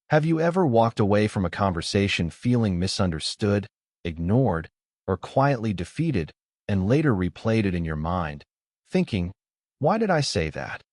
Have you ever walked away from a conversation feeling misunderstood, ignored, or quietly defeated, and later replayed it in your mind, thinking, "Why did I say that?"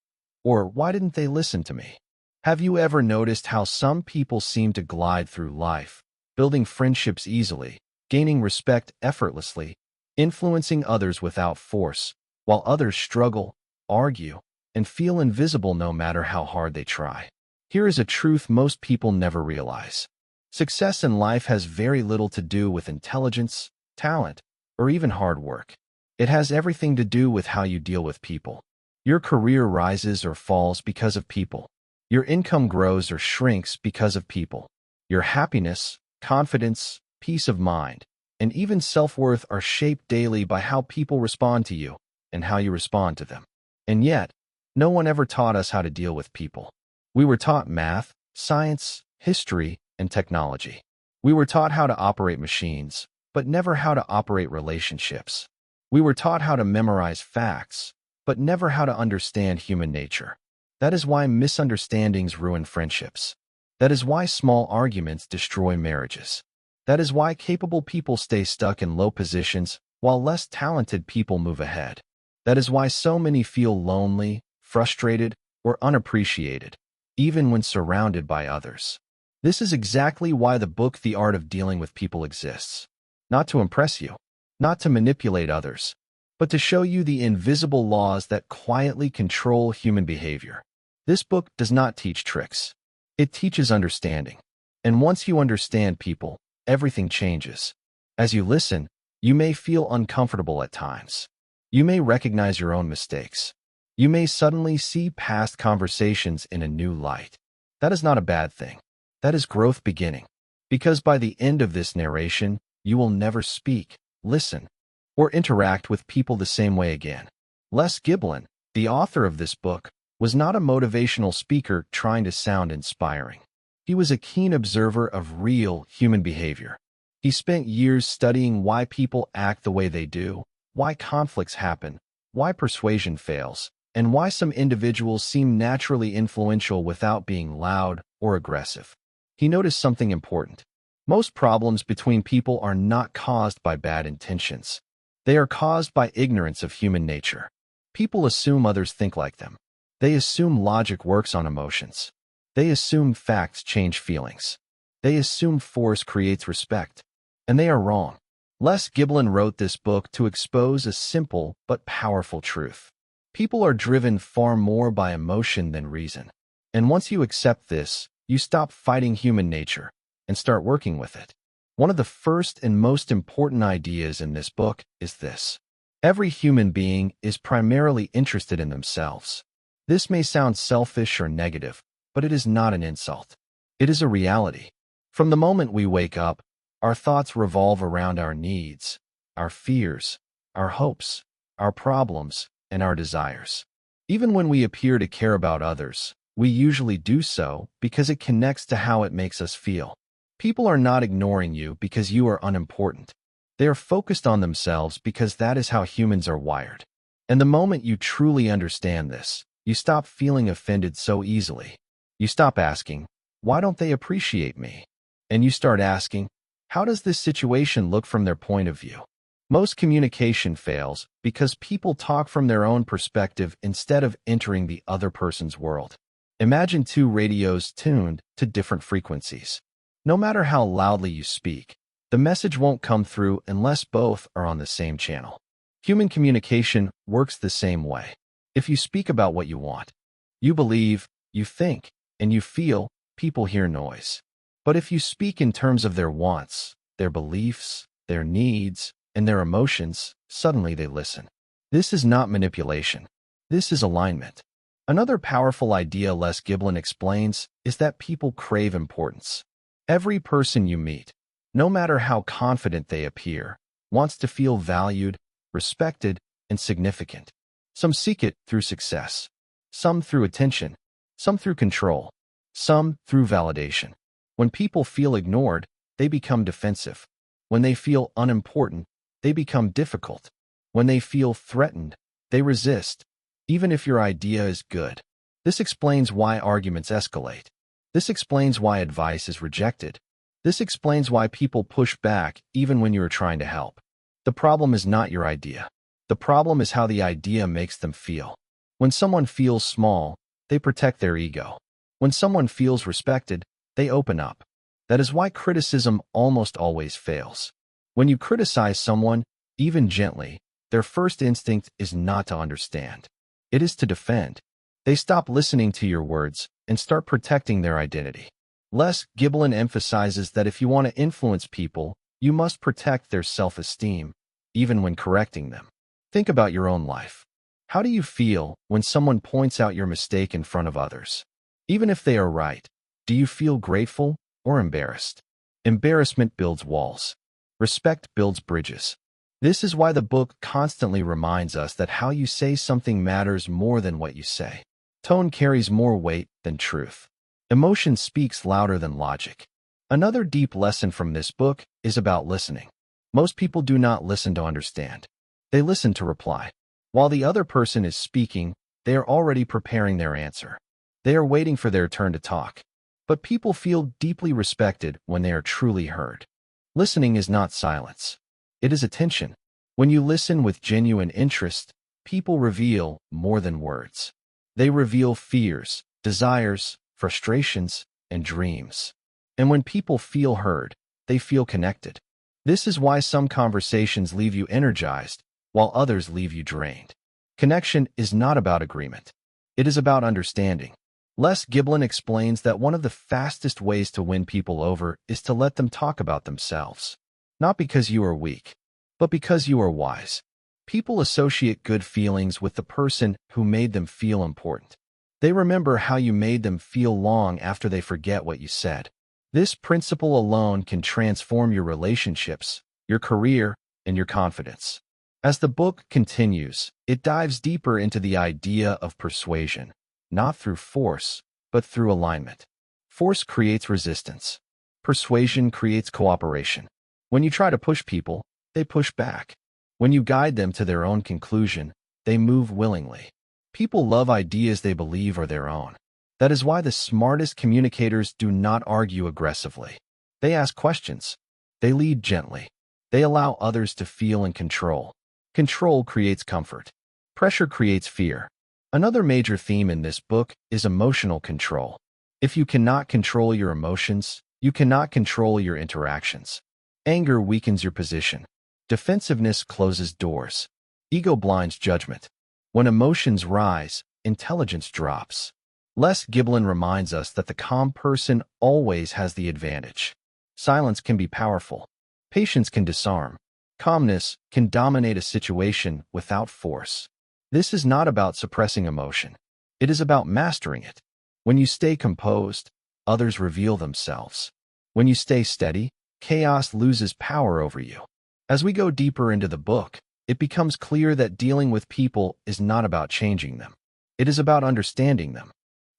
Or "Why didn't they listen to me?" Have you ever noticed how some people seem to glide through life, building friendships easily, gaining respect effortlessly, influencing others without force, while others struggle, argue, and feel invisible no matter how hard they try? Here is a truth most people never realize. Success in life has very little to do with intelligence, talent, or even hard work. It has everything to do with how you deal with people. Your career rises or falls because of people. Your income grows or shrinks because of people. Your happiness, confidence, peace of mind, and even self-worth are shaped daily by how people respond to you and how you respond to them. And yet, no one ever taught us how to deal with people. We were taught math, science, history, and technology. We were taught how to operate machines, but never how to operate relationships. We were taught how to memorize facts, but never how to understand human nature. That is why misunderstandings ruin friendships. That is why small arguments destroy marriages. That is why capable people stay stuck in low positions while less talented people move ahead. That is why so many feel lonely, frustrated, or unappreciated, even when surrounded by others. This is exactly why the book The Art of Dealing with People exists. Not to impress you, not to manipulate others, but to show you the invisible laws that quietly control human behavior. This book does not teach tricks. It teaches understanding. And once you understand people, everything changes. As you listen, you may feel uncomfortable at times. You may recognize your own mistakes. You may suddenly see past conversations in a new light. That is not a bad thing. That is growth beginning. Because by the end of this narration, you will never speak, listen, or interact with people the same way again. Les Giblin, the author of this book, was not a motivational speaker trying to sound inspiring. He was a keen observer of real human behavior. He spent years studying why people act the way they do, why conflicts happen, why persuasion fails, and why some individuals seem naturally influential without being loud or aggressive. He noticed something important. Most problems between people are not caused by bad intentions. They are caused by ignorance of human nature. People assume others think like them. They assume logic works on emotions. They assume facts change feelings. They assume force creates respect. And they are wrong. Les Giblin wrote this book to expose a simple but powerful truth. People are driven far more by emotion than reason. And once you accept this, you stop fighting human nature and start working with it. One of the first and most important ideas in this book is this. Every human being is primarily interested in themselves. This may sound selfish or negative, but it is not an insult. It is a reality. From the moment we wake up, our thoughts revolve around our needs, our fears, our hopes, our problems, and our desires. Even when we appear to care about others, we usually do so because it connects to how it makes us feel. People are not ignoring you because you are unimportant. They are focused on themselves because that is how humans are wired. And the moment you truly understand this, you stop feeling offended so easily. You stop asking, "Why don't they appreciate me?" And you start asking, "How does this situation look from their point of view?" Most communication fails because people talk from their own perspective instead of entering the other person's world. Imagine two radios tuned to different frequencies. No matter how loudly you speak, the message won't come through unless both are on the same channel. Human communication works the same way. If you speak about what you want, you believe, you think, and you feel, people hear noise. But if you speak in terms of their wants, their beliefs, their needs, and their emotions, suddenly they listen. This is not manipulation. This is alignment. Another powerful idea Les Giblin explains is that people crave importance. Every person you meet, no matter how confident they appear, wants to feel valued, respected, and significant. Some seek it through success, some through attention, some through control, some through validation. When people feel ignored, they become defensive. When they feel unimportant, they become difficult. When they feel threatened, they resist, even if your idea is good. This explains why arguments escalate. This explains why advice is rejected. This explains why people push back even when you are trying to help. The problem is not your idea. The problem is how the idea makes them feel. When someone feels small, they protect their ego. When someone feels respected, they open up. That is why criticism almost always fails. When you criticize someone, even gently, their first instinct is not to understand. It is to defend. They stop listening to your words and start protecting their identity. Les Giblin emphasizes that if you want to influence people, you must protect their self-esteem, even when correcting them. Think about your own life. How do you feel when someone points out your mistake in front of others? Even if they are right, do you feel grateful or embarrassed? Embarrassment builds walls. Respect builds bridges. This is why the book constantly reminds us that how you say something matters more than what you say. Tone carries more weight than truth. Emotion speaks louder than logic. Another deep lesson from this book is about listening. Most people do not listen to understand. They listen to reply. While the other person is speaking, they are already preparing their answer. They are waiting for their turn to talk. But people feel deeply respected when they are truly heard. Listening is not silence. It is attention. When you listen with genuine interest, people reveal more than words. They reveal fears, desires, frustrations, and dreams. And when people feel heard, they feel connected. This is why some conversations leave you energized, while others leave you drained. Connection is not about agreement. It is about understanding. Les Giblin explains that one of the fastest ways to win people over is to let them talk about themselves. Not because you are weak, but because you are wise. People associate good feelings with the person who made them feel important. They remember how you made them feel long after they forget what you said. This principle alone can transform your relationships, your career, and your confidence. As the book continues, it dives deeper into the idea of persuasion, not through force, but through alignment. Force creates resistance. Persuasion creates cooperation. When you try to push people, they push back. When you guide them to their own conclusion, they move willingly. People love ideas they believe are their own. That is why the smartest communicators do not argue aggressively. They ask questions. They lead gently. They allow others to feel in control. Control creates comfort. Pressure creates fear. Another major theme in this book is emotional control. If you cannot control your emotions, you cannot control your interactions. Anger weakens your position. Defensiveness closes doors. Ego blinds judgment. When emotions rise, intelligence drops. Les Giblin reminds us that the calm person always has the advantage. Silence can be powerful. Patience can disarm. Calmness can dominate a situation without force. This is not about suppressing emotion. It is about mastering it. When you stay composed, others reveal themselves. When you stay steady, chaos loses power over you. As we go deeper into the book, it becomes clear that dealing with people is not about changing them. It is about understanding them.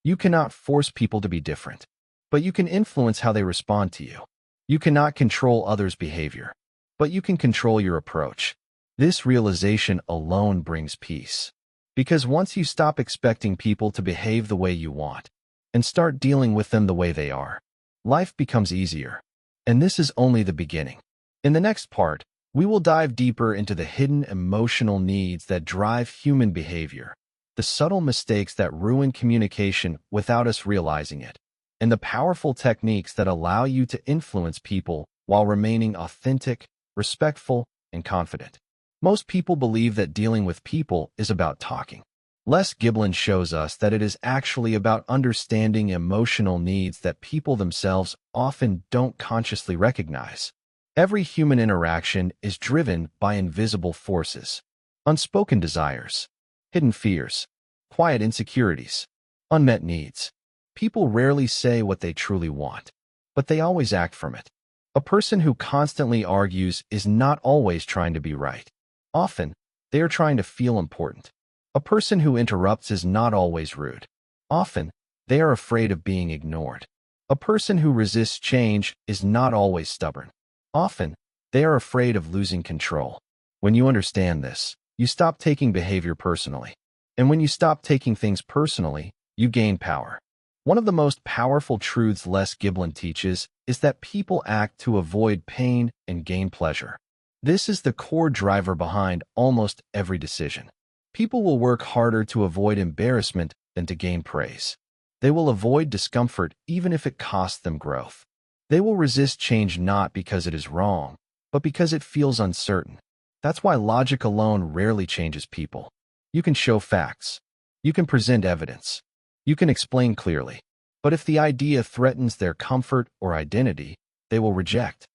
You cannot force people to be different, but you can influence how they respond to you. You cannot control others' behavior, but you can control your approach. This realization alone brings peace. Because once you stop expecting people to behave the way you want and start dealing with them the way they are, life becomes easier. And this is only the beginning. In the next part, we will dive deeper into the hidden emotional needs that drive human behavior, the subtle mistakes that ruin communication without us realizing it, and the powerful techniques that allow you to influence people while remaining authentic, respectful, and confident. Most people believe that dealing with people is about talking. Les Giblin shows us that it is actually about understanding emotional needs that people themselves often don't consciously recognize. Every human interaction is driven by invisible forces, unspoken desires, hidden fears, quiet insecurities, unmet needs. People rarely say what they truly want, but they always act from it. A person who constantly argues is not always trying to be right. Often, they are trying to feel important. A person who interrupts is not always rude. Often, they are afraid of being ignored. A person who resists change is not always stubborn. Often, they are afraid of losing control. When you understand this, you stop taking behavior personally. And when you stop taking things personally, you gain power. One of the most powerful truths Les Giblin teaches is that people act to avoid pain and gain pleasure. This is the core driver behind almost every decision. People will work harder to avoid embarrassment than to gain praise. They will avoid discomfort even if it costs them growth. They will resist change not because it is wrong, but because it feels uncertain. That's why logic alone rarely changes people. You can show facts. You can present evidence. You can explain clearly. But if the idea threatens their comfort or identity, they will reject.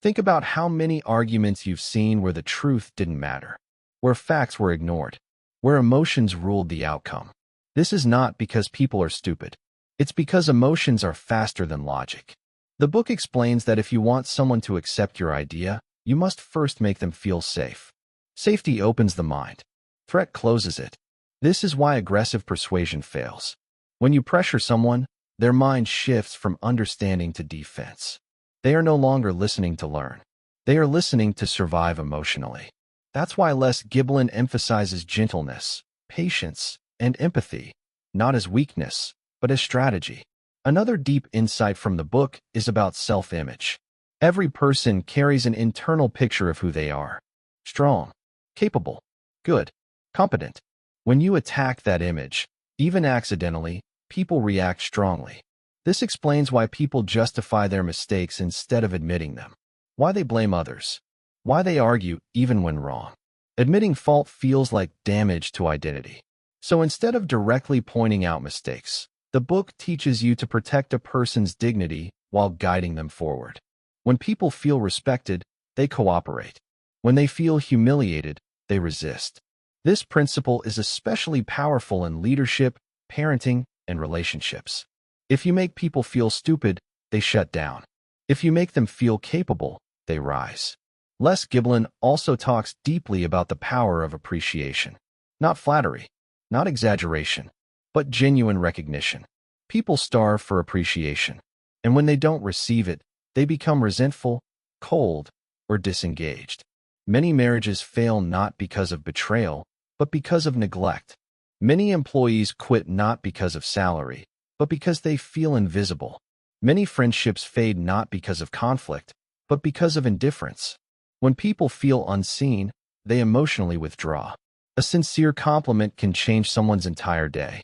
Think about how many arguments you've seen where the truth didn't matter, where facts were ignored, where emotions ruled the outcome. This is not because people are stupid. It's because emotions are faster than logic. The book explains that if you want someone to accept your idea, you must first make them feel safe. Safety opens the mind. Threat closes it. This is why aggressive persuasion fails. When you pressure someone, their mind shifts from understanding to defense. They are no longer listening to learn. They are listening to survive emotionally. That's why Les Giblin emphasizes gentleness, patience, and empathy, not as weakness, but as strategy. Another deep insight from the book is about self-image. Every person carries an internal picture of who they are. Strong, capable, good, competent. When you attack that image, even accidentally, people react strongly. This explains why people justify their mistakes instead of admitting them, why they blame others, why they argue even when wrong. Admitting fault feels like damage to identity. So instead of directly pointing out mistakes, the book teaches you to protect a person's dignity while guiding them forward. When people feel respected, they cooperate. When they feel humiliated, they resist. This principle is especially powerful in leadership, parenting, and relationships. If you make people feel stupid, they shut down. If you make them feel capable, they rise. Les Giblin also talks deeply about the power of appreciation. Not flattery, not exaggeration, but genuine recognition. People starve for appreciation, and when they don't receive it, they become resentful, cold, or disengaged. Many marriages fail not because of betrayal, but because of neglect. Many employees quit not because of salary, but because they feel invisible. Many friendships fade not because of conflict, but because of indifference. When people feel unseen, they emotionally withdraw. A sincere compliment can change someone's entire day.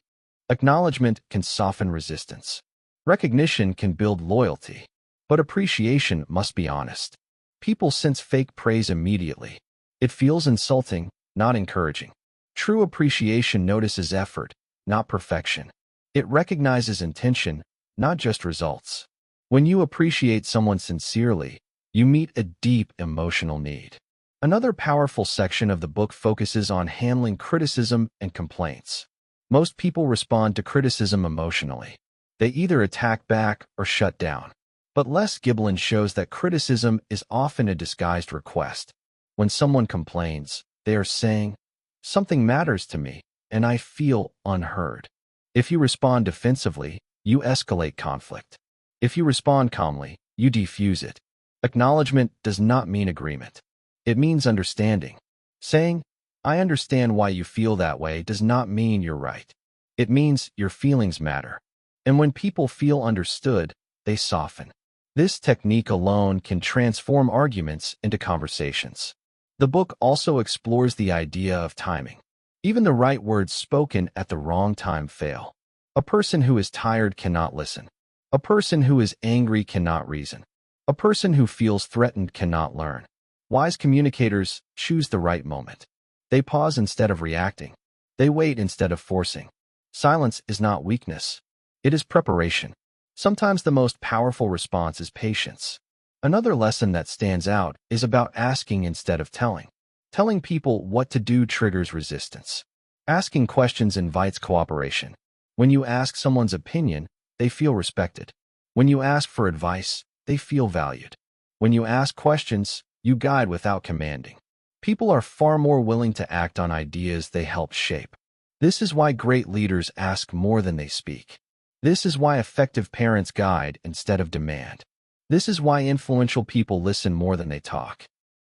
Acknowledgement can soften resistance. Recognition can build loyalty. But appreciation must be honest. People sense fake praise immediately. It feels insulting, not encouraging. True appreciation notices effort, not perfection. It recognizes intention, not just results. When you appreciate someone sincerely, you meet a deep emotional need. Another powerful section of the book focuses on handling criticism and complaints. Most people respond to criticism emotionally. They either attack back or shut down. But Les Giblin shows that criticism is often a disguised request. When someone complains, they are saying, "Something matters to me, and I feel unheard." If you respond defensively, you escalate conflict. If you respond calmly, you defuse it. Acknowledgement does not mean agreement. It means understanding. Saying, "I understand why you feel that way," does not mean you're right. It means your feelings matter. And when people feel understood, they soften. This technique alone can transform arguments into conversations. The book also explores the idea of timing. Even the right words spoken at the wrong time fail. A person who is tired cannot listen. A person who is angry cannot reason. A person who feels threatened cannot learn. Wise communicators choose the right moment. They pause instead of reacting. They wait instead of forcing. Silence is not weakness. It is preparation. Sometimes the most powerful response is patience. Another lesson that stands out is about asking instead of telling. Telling people what to do triggers resistance. Asking questions invites cooperation. When you ask someone's opinion, they feel respected. When you ask for advice, they feel valued. When you ask questions, you guide without commanding. People are far more willing to act on ideas they help shape. This is why great leaders ask more than they speak. This is why effective parents guide instead of demand. This is why influential people listen more than they talk.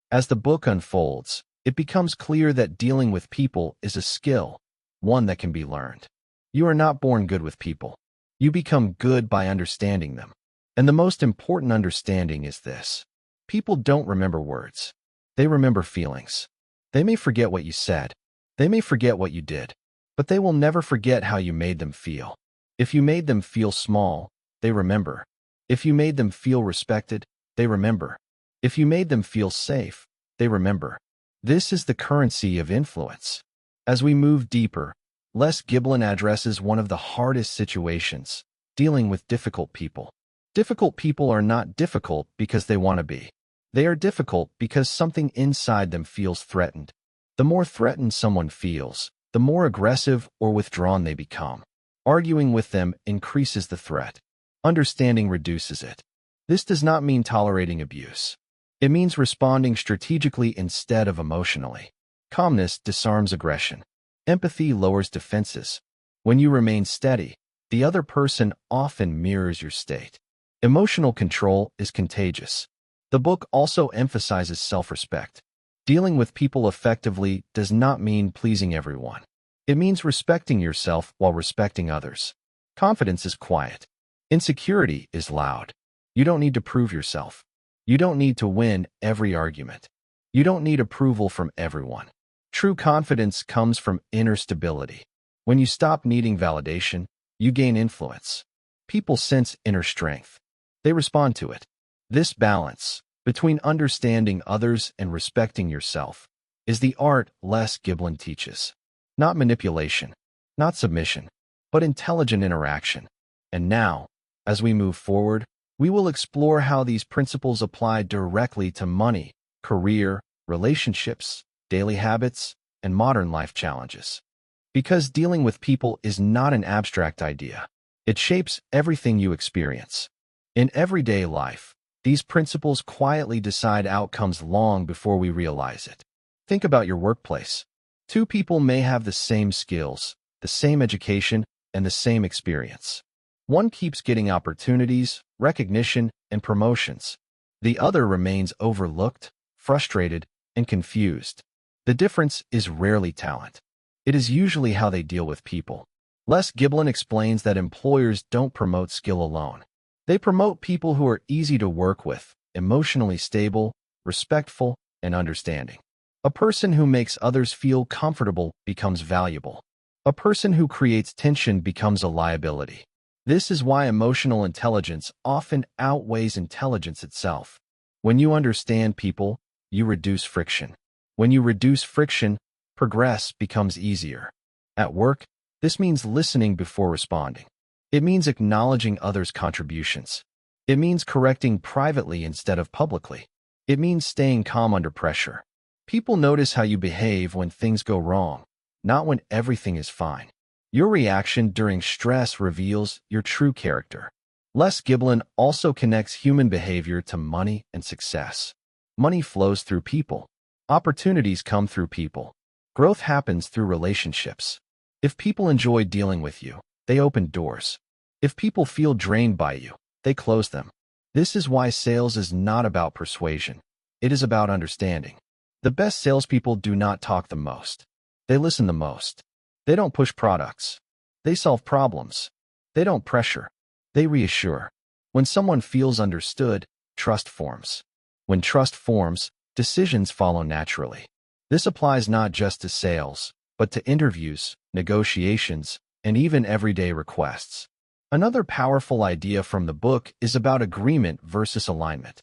As the book unfolds, it becomes clear that dealing with people is a skill, one that can be learned. You are not born good with people. You become good by understanding them. And the most important understanding is this. People don't remember words. They remember feelings. They may forget what you said. They may forget what you did. But they will never forget how you made them feel. If you made them feel small, they remember. If you made them feel respected, they remember. If you made them feel safe, they remember. This is the currency of influence. As we move deeper, Les Giblin addresses one of the hardest situations, dealing with difficult people. Difficult people are not difficult because they want to be. They are difficult because something inside them feels threatened. The more threatened someone feels, the more aggressive or withdrawn they become. Arguing with them increases the threat. Understanding reduces it. This does not mean tolerating abuse. It means responding strategically instead of emotionally. Calmness disarms aggression. Empathy lowers defenses. When you remain steady, the other person often mirrors your state. Emotional control is contagious. The book also emphasizes self-respect. Dealing with people effectively does not mean pleasing everyone. It means respecting yourself while respecting others. Confidence is quiet. Insecurity is loud. You don't need to prove yourself. You don't need to win every argument. You don't need approval from everyone. True confidence comes from inner stability. When you stop needing validation, you gain influence. People sense inner strength. They respond to it. This balance, between understanding others and respecting yourself, is the art Les Giblin teaches. Not manipulation, not submission, but intelligent interaction. And now, as we move forward, we will explore how these principles apply directly to money, career, relationships, daily habits, and modern life challenges. Because dealing with people is not an abstract idea. It shapes everything you experience. In everyday life, these principles quietly decide outcomes long before we realize it. Think about your workplace. Two people may have the same skills, the same education, and the same experience. One keeps getting opportunities, recognition, and promotions. The other remains overlooked, frustrated, and confused. The difference is rarely talent. It is usually how they deal with people. Les Giblin explains that employers don't promote skill alone. They promote people who are easy to work with, emotionally stable, respectful, and understanding. A person who makes others feel comfortable becomes valuable. A person who creates tension becomes a liability. This is why emotional intelligence often outweighs intelligence itself. When you understand people, you reduce friction. When you reduce friction, progress becomes easier. At work, this means listening before responding. It means acknowledging others' contributions. It means correcting privately instead of publicly. It means staying calm under pressure. People notice how you behave when things go wrong, not when everything is fine. Your reaction during stress reveals your true character. Les Giblin also connects human behavior to money and success. Money flows through people. Opportunities come through people. Growth happens through relationships. If people enjoy dealing with you, they open doors. If people feel drained by you, they close them. This is why sales is not about persuasion. It is about understanding. The best salespeople do not talk the most. They listen the most. They don't push products. They solve problems. They don't pressure. They reassure. When someone feels understood, trust forms. When trust forms, decisions follow naturally. This applies not just to sales, but to interviews, negotiations, and even everyday requests. Another powerful idea from the book is about agreement versus alignment.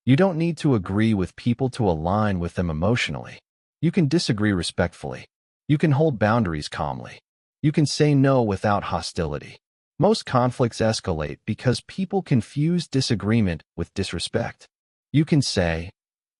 You don't need to agree with people to align with them emotionally. You can disagree respectfully. You can hold boundaries calmly. You can say no without hostility. Most conflicts escalate because people confuse disagreement with disrespect. You can say,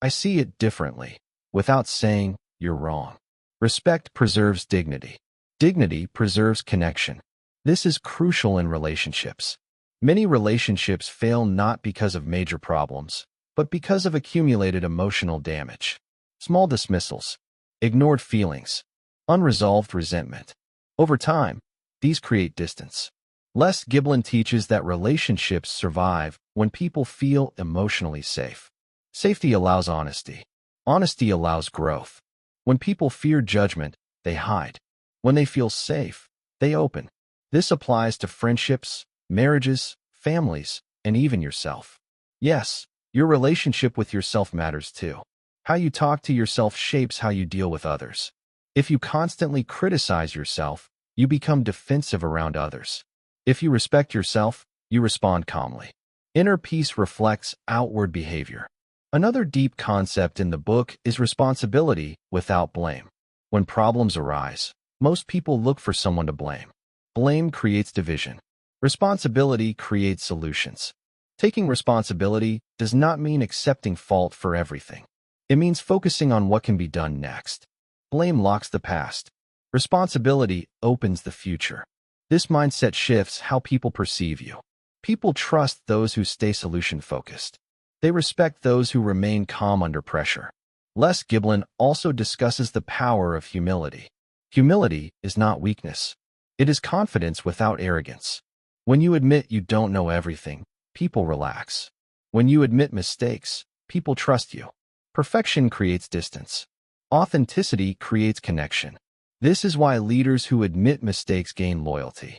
"I see it differently," without saying, "You're wrong." Respect preserves dignity. Dignity preserves connection. This is crucial in relationships. Many relationships fail not because of major problems, but because of accumulated emotional damage. Small dismissals, ignored feelings, unresolved resentment. Over time, these create distance. Les Giblin teaches that relationships survive when people feel emotionally safe. Safety allows honesty. Honesty allows growth. When people fear judgment, they hide. When they feel safe, they open. This applies to friendships, marriages, families, and even yourself. Yes, your relationship with yourself matters too. How you talk to yourself shapes how you deal with others. If you constantly criticize yourself, you become defensive around others. If you respect yourself, you respond calmly. Inner peace reflects outward behavior. Another deep concept in the book is responsibility without blame. When problems arise, most people look for someone to blame. Blame creates division. Responsibility creates solutions. Taking responsibility does not mean accepting fault for everything. It means focusing on what can be done next. Blame locks the past. Responsibility opens the future. This mindset shifts how people perceive you. People trust those who stay solution-focused. They respect those who remain calm under pressure. Les Giblin also discusses the power of humility. Humility is not weakness. It is confidence without arrogance. When you admit you don't know everything, people relax. When you admit mistakes, people trust you. Perfection creates distance. Authenticity creates connection. This is why leaders who admit mistakes gain loyalty,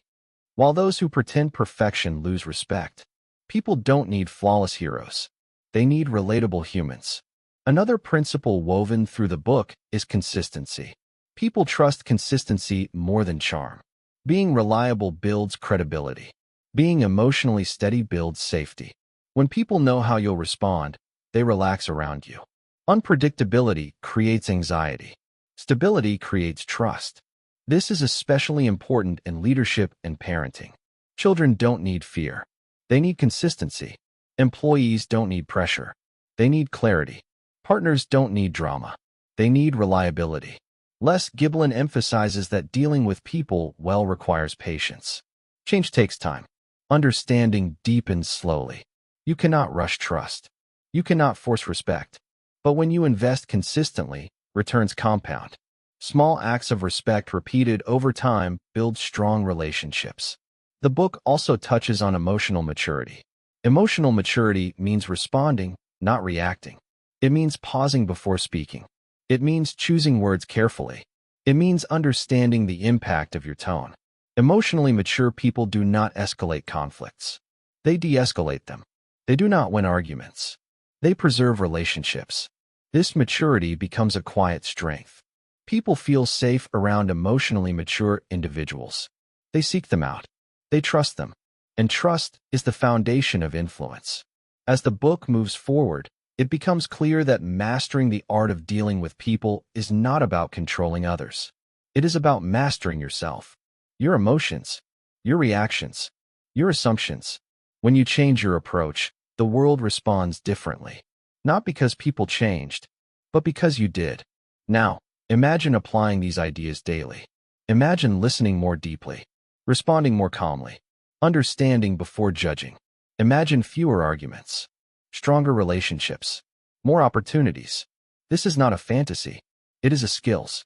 while those who pretend perfection lose respect. People don't need flawless heroes. They need relatable humans. Another principle woven through the book is consistency. People trust consistency more than charm. Being reliable builds credibility. Being emotionally steady builds safety. When people know how you'll respond, they relax around you. Unpredictability creates anxiety. Stability creates trust. This is especially important in leadership and parenting. Children don't need fear. They need consistency. Employees don't need pressure. They need clarity. Partners don't need drama. They need reliability. Les Giblin emphasizes that dealing with people well requires patience. Change takes time. Understanding deepens slowly. You cannot rush trust. You cannot force respect. But when you invest consistently, returns compound. Small acts of respect repeated over time build strong relationships. The book also touches on emotional maturity. Emotional maturity means responding, not reacting. It means pausing before speaking. It means choosing words carefully. It means understanding the impact of your tone. Emotionally mature people do not escalate conflicts. They de-escalate them. They do not win arguments. They preserve relationships. This maturity becomes a quiet strength. People feel safe around emotionally mature individuals. They seek them out. They trust them. And trust is the foundation of influence. As the book moves forward, it becomes clear that mastering the art of dealing with people is not about controlling others. It is about mastering yourself, your emotions, your reactions, your assumptions. When you change your approach, the world responds differently. Not because people changed, but because you did. Now, imagine applying these ideas daily. Imagine listening more deeply, responding more calmly, understanding before judging. Imagine fewer arguments, stronger relationships, more opportunities. This is not a fantasy. It is a skills.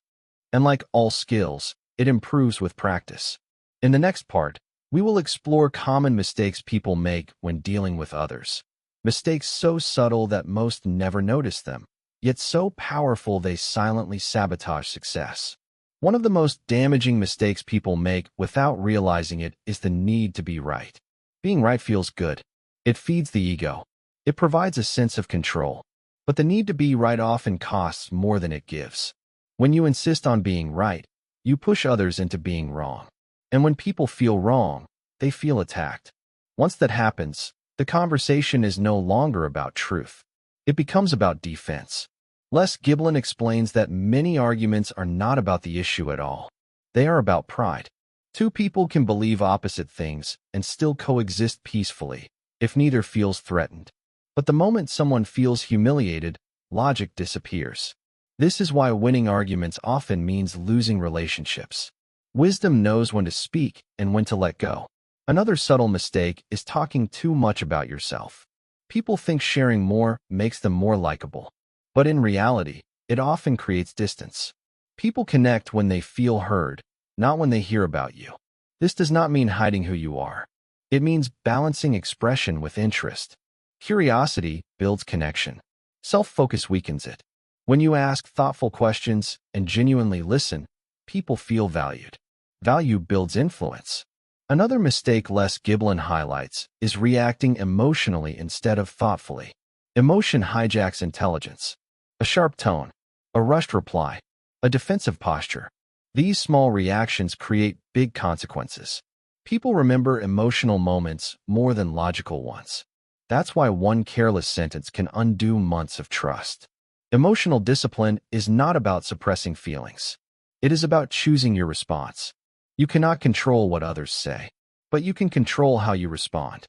And like all skills, it improves with practice. In the next part, we will explore common mistakes people make when dealing with others. Mistakes so subtle that most never notice them, yet so powerful they silently sabotage success. One of the most damaging mistakes people make without realizing it is the need to be right. Being right feels good. It feeds the ego. It provides a sense of control. But the need to be right often costs more than it gives. When you insist on being right, you push others into being wrong. And when people feel wrong, they feel attacked. Once that happens, the conversation is no longer about truth. It becomes about defense. Les Giblin explains that many arguments are not about the issue at all. They are about pride. Two people can believe opposite things and still coexist peacefully, if neither feels threatened. But the moment someone feels humiliated, logic disappears. This is why winning arguments often means losing relationships. Wisdom knows when to speak and when to let go. Another subtle mistake is talking too much about yourself. People think sharing more makes them more likable. But in reality, it often creates distance. People connect when they feel heard, not when they hear about you. This does not mean hiding who you are. It means balancing expression with interest. Curiosity builds connection. Self-focus weakens it. When you ask thoughtful questions and genuinely listen, people feel valued. Value builds influence. Another mistake Les Giblin highlights is reacting emotionally instead of thoughtfully. Emotion hijacks intelligence. A sharp tone, a rushed reply, a defensive posture. These small reactions create big consequences. People remember emotional moments more than logical ones. That's why one careless sentence can undo months of trust. Emotional discipline is not about suppressing feelings. It is about choosing your response. You cannot control what others say, but you can control how you respond.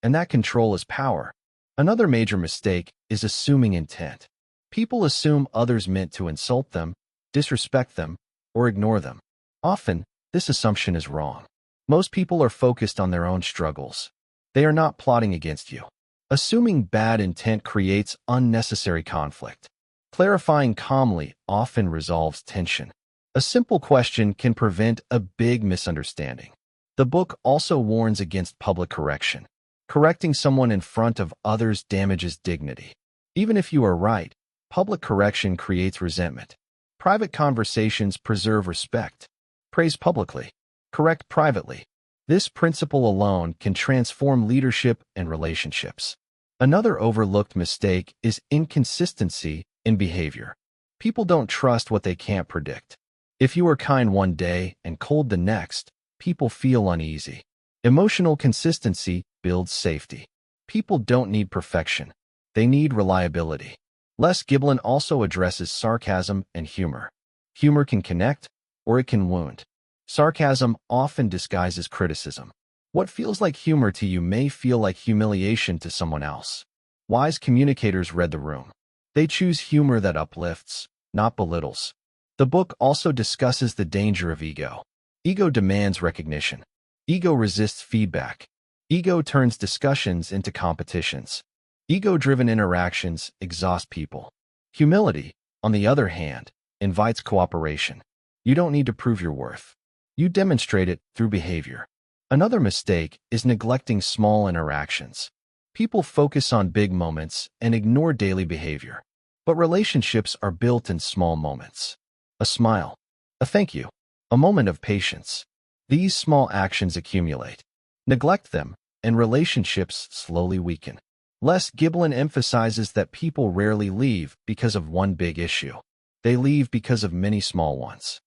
And that control is power. Another major mistake is assuming intent. People assume others meant to insult them, disrespect them, or ignore them. Often, this assumption is wrong. Most people are focused on their own struggles. They are not plotting against you. Assuming bad intent creates unnecessary conflict. Clarifying calmly often resolves tension. A simple question can prevent a big misunderstanding. The book also warns against public correction. Correcting someone in front of others damages dignity. Even if you are right, public correction creates resentment. Private conversations preserve respect. Praise publicly. Correct privately. This principle alone can transform leadership and relationships. Another overlooked mistake is inconsistency in behavior. People don't trust what they can't predict. If you are kind one day and cold the next, people feel uneasy. Emotional consistency builds safety. People don't need perfection. They need reliability. Les Giblin also addresses sarcasm and humor. Humor can connect, or it can wound. Sarcasm often disguises criticism. What feels like humor to you may feel like humiliation to someone else. Wise communicators read the room. They choose humor that uplifts, not belittles. The book also discusses the danger of ego. Ego demands recognition. Ego resists feedback. Ego turns discussions into competitions. Ego-driven interactions exhaust people. Humility, on the other hand, invites cooperation. You don't need to prove your worth. You demonstrate it through behavior. Another mistake is neglecting small interactions. People focus on big moments and ignore daily behavior. But relationships are built in small moments. A smile, a thank you, a moment of patience. These small actions accumulate. Neglect them, and relationships slowly weaken. Les Giblin emphasizes that people rarely leave because of one big issue. They leave because of many small ones.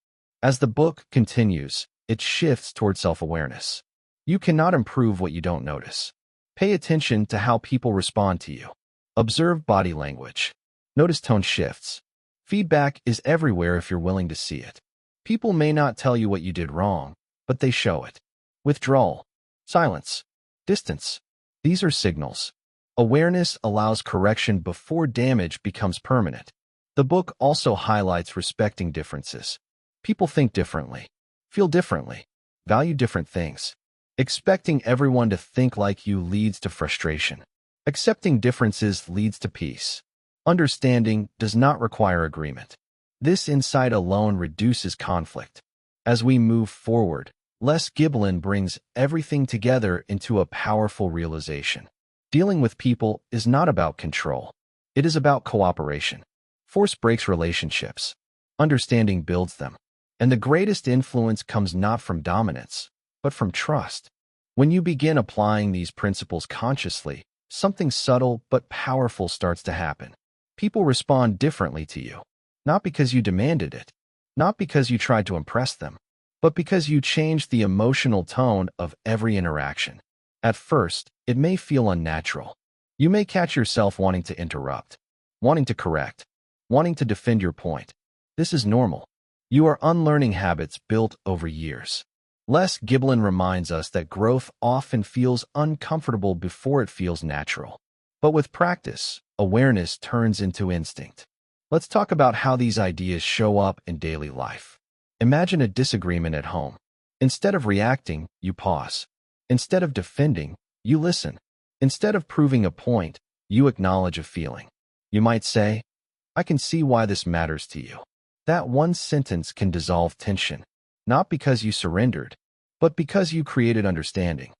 As the book continues, it shifts toward self-awareness. You cannot improve what you don't notice. Pay attention to how people respond to you. Observe body language. Notice tone shifts. Feedback is everywhere if you're willing to see it. People may not tell you what you did wrong, but they show it. Withdrawal, silence, distance. These are signals. Awareness allows correction before damage becomes permanent. The book also highlights respecting differences. People think differently, feel differently, value different things. Expecting everyone to think like you leads to frustration. Accepting differences leads to peace. Understanding does not require agreement. This insight alone reduces conflict. As we move forward, Les Giblin brings everything together into a powerful realization. Dealing with people is not about control. It is about cooperation. Force breaks relationships. Understanding builds them. And the greatest influence comes not from dominance, but from trust. When you begin applying these principles consciously, something subtle but powerful starts to happen. People respond differently to you, not because you demanded it, not because you tried to impress them, but because you changed the emotional tone of every interaction. At first, it may feel unnatural. You may catch yourself wanting to interrupt, wanting to correct, wanting to defend your point. This is normal. You are unlearning habits built over years. Les Giblin reminds us that growth often feels uncomfortable before it feels natural. But with practice, awareness turns into instinct. Let's talk about how these ideas show up in daily life. Imagine a disagreement at home. Instead of reacting, you pause. Instead of defending, you listen. Instead of proving a point, you acknowledge a feeling. You might say, "I can see why this matters to you." That one sentence can dissolve tension, not because you surrendered, but because you created understanding.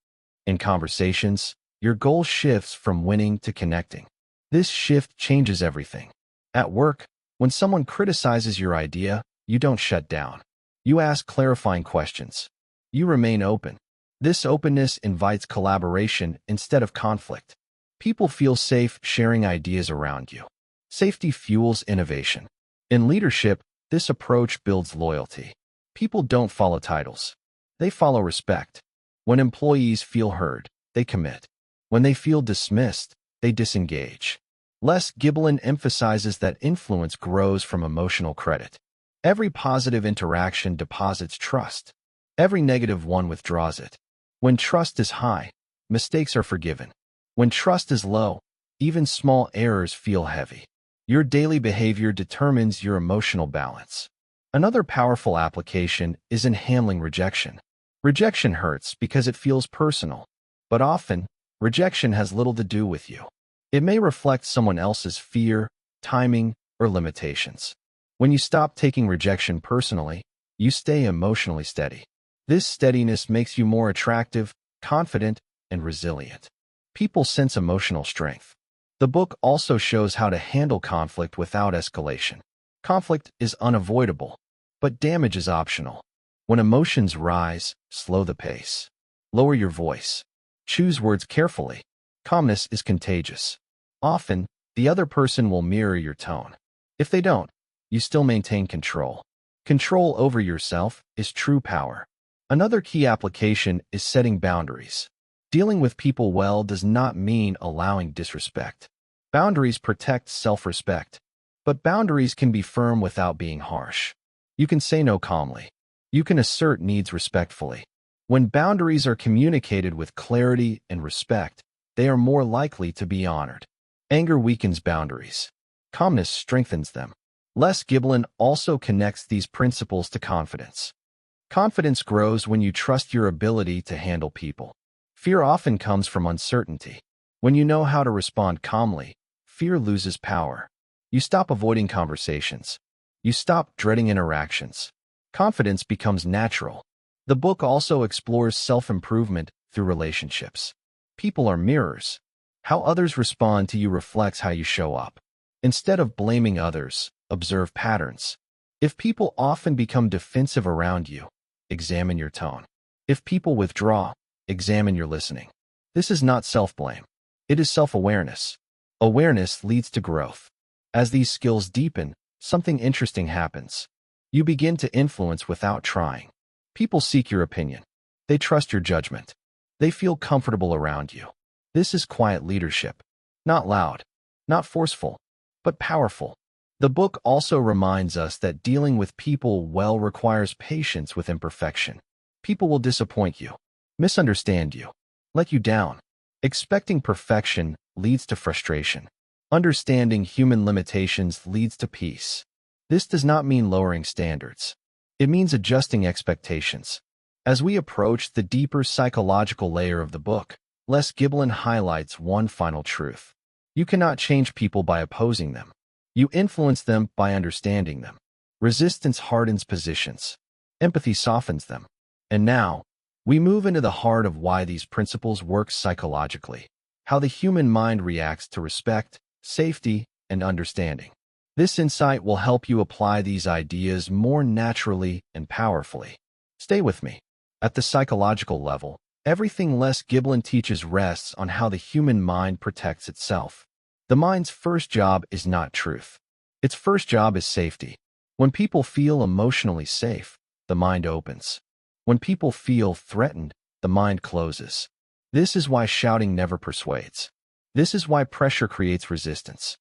In conversations, your goal shifts from winning to connecting. This shift changes everything. At work, when someone criticizes your idea, you don't shut down. You ask clarifying questions. You remain open. This openness invites collaboration instead of conflict. People feel safe sharing ideas around you. Safety fuels innovation. In leadership, this approach builds loyalty. People don't follow titles. They follow respect. When employees feel heard, they commit. When they feel dismissed, they disengage. Les Giblin emphasizes that influence grows from emotional credit. Every positive interaction deposits trust. Every negative one withdraws it. When trust is high, mistakes are forgiven. When trust is low, even small errors feel heavy. Your daily behavior determines your emotional balance. Another powerful application is in handling rejection. Rejection hurts because it feels personal, but often, rejection has little to do with you. It may reflect someone else's fear, timing, or limitations. When you stop taking rejection personally, you stay emotionally steady. This steadiness makes you more attractive, confident, and resilient. People sense emotional strength. The book also shows how to handle conflict without escalation. Conflict is unavoidable, but damage is optional. When emotions rise, slow the pace. Lower your voice. Choose words carefully. Calmness is contagious. Often, the other person will mirror your tone. If they don't, you still maintain control. Control over yourself is true power. Another key application is setting boundaries. Dealing with people well does not mean allowing disrespect. Boundaries protect self-respect, but boundaries can be firm without being harsh. You can say no calmly. You can assert needs respectfully. When boundaries are communicated with clarity and respect, they are more likely to be honored. Anger weakens boundaries. Calmness strengthens them. Les Giblin also connects these principles to confidence. Confidence grows when you trust your ability to handle people. Fear often comes from uncertainty. When you know how to respond calmly, fear loses power. You stop avoiding conversations. You stop dreading interactions. Confidence becomes natural. The book also explores self-improvement through relationships. People are mirrors. How others respond to you reflects how you show up. Instead of blaming others, observe patterns. If people often become defensive around you, examine your tone. If people withdraw, examine your listening. This is not self-blame. It is self-awareness. Awareness leads to growth. As these skills deepen, something interesting happens. You begin to influence without trying. People seek your opinion. They trust your judgment. They feel comfortable around you. This is quiet leadership. Not loud, not forceful, but powerful. The book also reminds us that dealing with people well requires patience with imperfection. People will disappoint you, misunderstand you, let you down. Expecting perfection leads to frustration. Understanding human limitations leads to peace. This does not mean lowering standards. It means adjusting expectations. As we approach the deeper psychological layer of the book, Les Giblin highlights one final truth. You cannot change people by opposing them. You influence them by understanding them. Resistance hardens positions. Empathy softens them. And now, we move into the heart of why these principles work psychologically, how the human mind reacts to respect, safety, and understanding. This insight will help you apply these ideas more naturally and powerfully. Stay with me. At the psychological level, everything Les Giblin teaches rests on how the human mind protects itself. The mind's first job is not truth. Its first job is safety. When people feel emotionally safe, the mind opens. When people feel threatened, the mind closes. This is why shouting never persuades. This is why pressure creates resistance.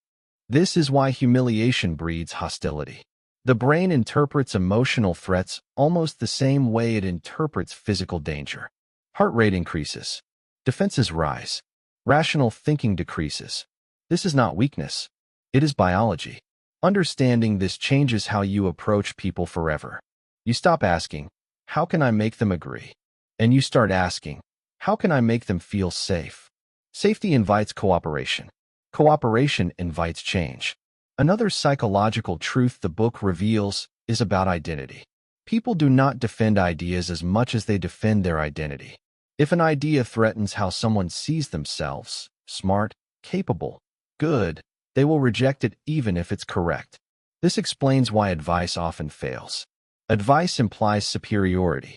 This is why humiliation breeds hostility. The brain interprets emotional threats almost the same way it interprets physical danger. Heart rate increases. Defenses rise. Rational thinking decreases. This is not weakness. It is biology. Understanding this changes how you approach people forever. You stop asking, how can I make them agree? And you start asking, how can I make them feel safe? Safety invites cooperation. Cooperation invites change. Another psychological truth the book reveals is about identity. People do not defend ideas as much as they defend their identity. If an idea threatens how someone sees themselves, smart, capable, good, they will reject it even if it's correct. This explains why advice often fails. Advice implies superiority.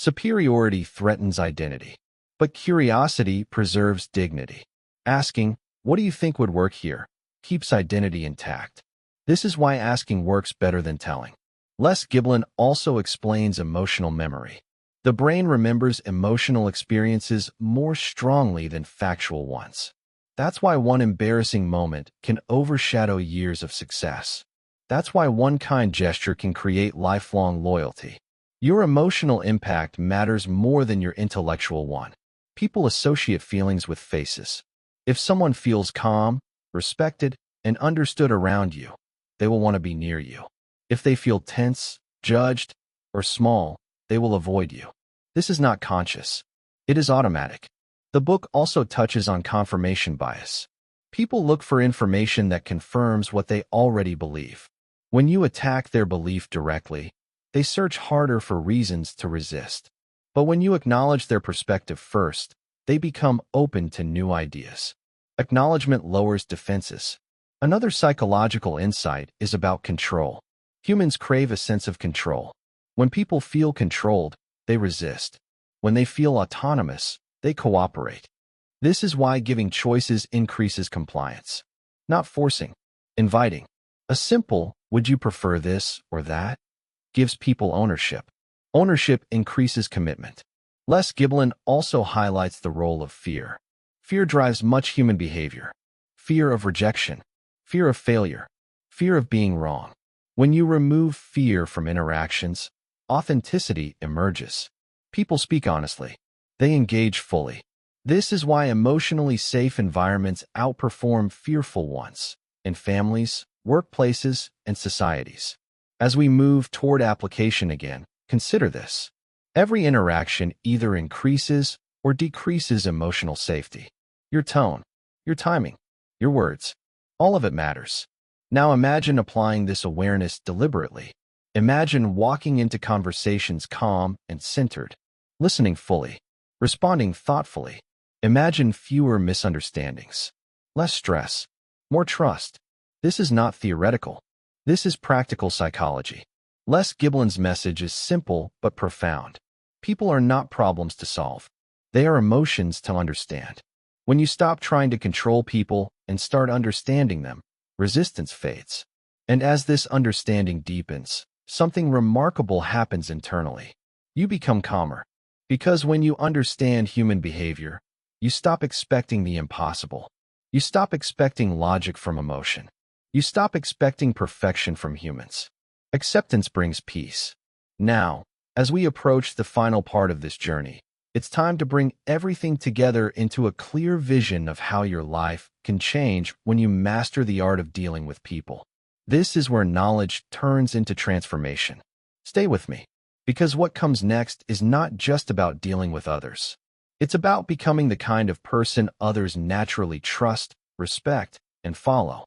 Superiority threatens identity, but curiosity preserves dignity. Asking, "What do you think would work here?" keeps identity intact. This is why asking works better than telling. Les Giblin also explains emotional memory. The brain remembers emotional experiences more strongly than factual ones. That's why one embarrassing moment can overshadow years of success. That's why one kind gesture can create lifelong loyalty. Your emotional impact matters more than your intellectual one. People associate feelings with faces. If someone feels calm, respected, and understood around you, they will want to be near you. If they feel tense, judged, or small, they will avoid you. This is not conscious. It is automatic. The book also touches on confirmation bias. People look for information that confirms what they already believe. When you attack their belief directly, they search harder for reasons to resist. But when you acknowledge their perspective first, they become open to new ideas. Acknowledgement lowers defenses. Another psychological insight is about control. Humans crave a sense of control. When people feel controlled, they resist. When they feel autonomous, they cooperate. This is why giving choices increases compliance. Not forcing, inviting. A simple, "Would you prefer this or that?" gives people ownership. Ownership increases commitment. Les Giblin also highlights the role of fear. Fear drives much human behavior. Fear of rejection, fear of failure, fear of being wrong. When you remove fear from interactions, authenticity emerges. People speak honestly. They engage fully. This is why emotionally safe environments outperform fearful ones in families, workplaces, and societies. As we move toward application again, consider this. Every interaction either increases or decreases emotional safety. Your tone, your timing, your words, all of it matters. Now imagine applying this awareness deliberately. Imagine walking into conversations calm and centered, listening fully, responding thoughtfully. Imagine fewer misunderstandings, less stress, more trust. This is not theoretical. This is practical psychology. Les Giblin's message is simple but profound. People are not problems to solve. They are emotions to understand. When you stop trying to control people and start understanding them, resistance fades. And as this understanding deepens, something remarkable happens internally. You become calmer. Because when you understand human behavior, you stop expecting the impossible. You stop expecting logic from emotion. You stop expecting perfection from humans. Acceptance brings peace. Now, as we approach the final part of this journey, it's time to bring everything together into a clear vision of how your life can change when you master the art of dealing with people. This is where knowledge turns into transformation. Stay with me, because what comes next is not just about dealing with others. It's about becoming the kind of person others naturally trust, respect, and follow.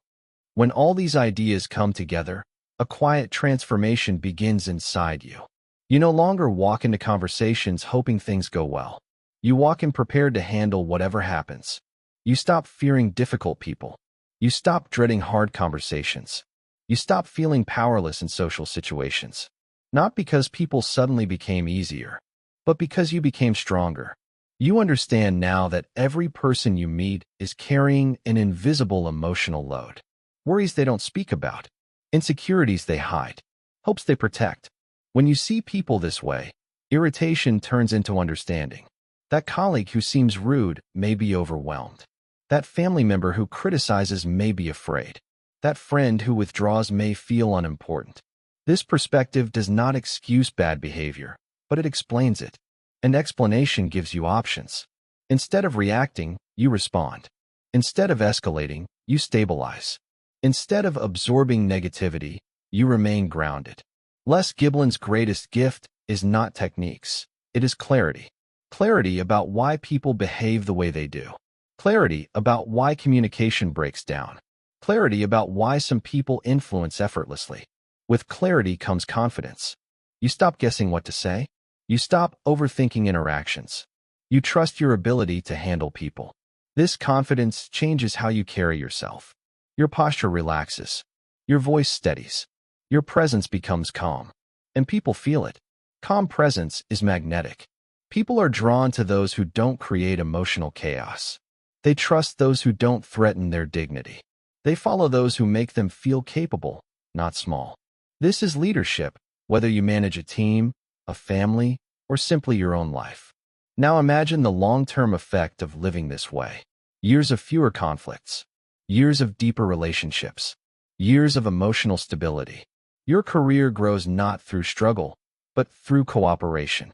When all these ideas come together, a quiet transformation begins inside you. You no longer walk into conversations hoping things go well. You walk in prepared to handle whatever happens. You stop fearing difficult people. You stop dreading hard conversations. You stop feeling powerless in social situations. Not because people suddenly became easier, but because you became stronger. You understand now that every person you meet is carrying an invisible emotional load. Worries they don't speak about, insecurities they hide, hopes they protect. When you see people this way, irritation turns into understanding. That colleague who seems rude may be overwhelmed. That family member who criticizes may be afraid. That friend who withdraws may feel unimportant. This perspective does not excuse bad behavior, but it explains it. An explanation gives you options. Instead of reacting, you respond. Instead of escalating, you stabilize. Instead of absorbing negativity, you remain grounded. Les Giblin's greatest gift is not techniques. It is clarity. Clarity about why people behave the way they do. Clarity about why communication breaks down. Clarity about why some people influence effortlessly. With clarity comes confidence. You stop guessing what to say. You stop overthinking interactions. You trust your ability to handle people. This confidence changes how you carry yourself. Your posture relaxes. Your voice steadies. Your presence becomes calm. And people feel it. Calm presence is magnetic. People are drawn to those who don't create emotional chaos. They trust those who don't threaten their dignity. They follow those who make them feel capable, not small. This is leadership, whether you manage a team, a family, or simply your own life. Now imagine the long-term effect of living this way. Years of fewer conflicts, years of deeper relationships, years of emotional stability. Your career grows not through struggle, but through cooperation.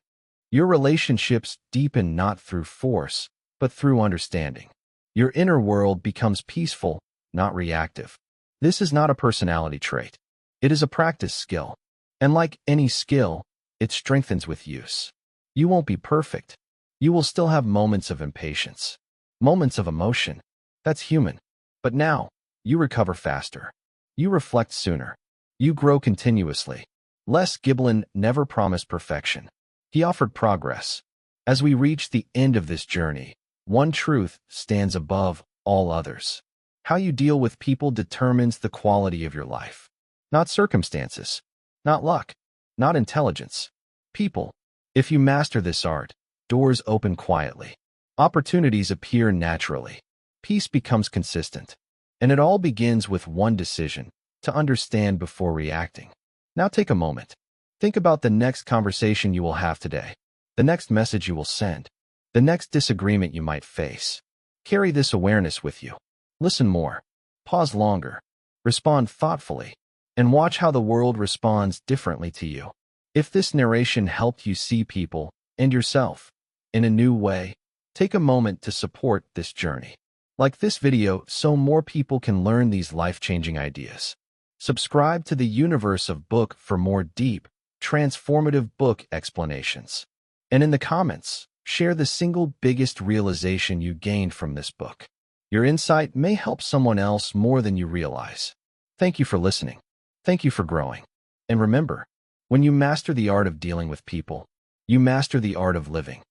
Your relationships deepen not through force, but through understanding. Your inner world becomes peaceful, not reactive. This is not a personality trait. It is a practice skill. And like any skill, it strengthens with use. You won't be perfect. You will still have moments of impatience, moments of emotion. That's human. But now, you recover faster. You reflect sooner. You grow continuously. Les Giblin never promised perfection. He offered progress. As we reach the end of this journey, one truth stands above all others. How you deal with people determines the quality of your life. Not circumstances, not luck, not intelligence. People. If you master this art, doors open quietly. Opportunities appear naturally. Peace becomes consistent. And it all begins with one decision: to understand before reacting. Now take a moment. Think about the next conversation you will have today, the next message you will send, the next disagreement you might face. Carry this awareness with you. Listen more. Pause longer. Respond thoughtfully. And watch how the world responds differently to you. If this narration helped you see people and yourself in a new way, take a moment to support this journey. Like this video so more people can learn these life-changing ideas. Subscribe to the Universe of Book for more deep, transformative book explanations. And in the comments, share the single biggest realization you gained from this book. Your insight may help someone else more than you realize. Thank you for listening. Thank you for growing. And remember, when you master the art of dealing with people, you master the art of living.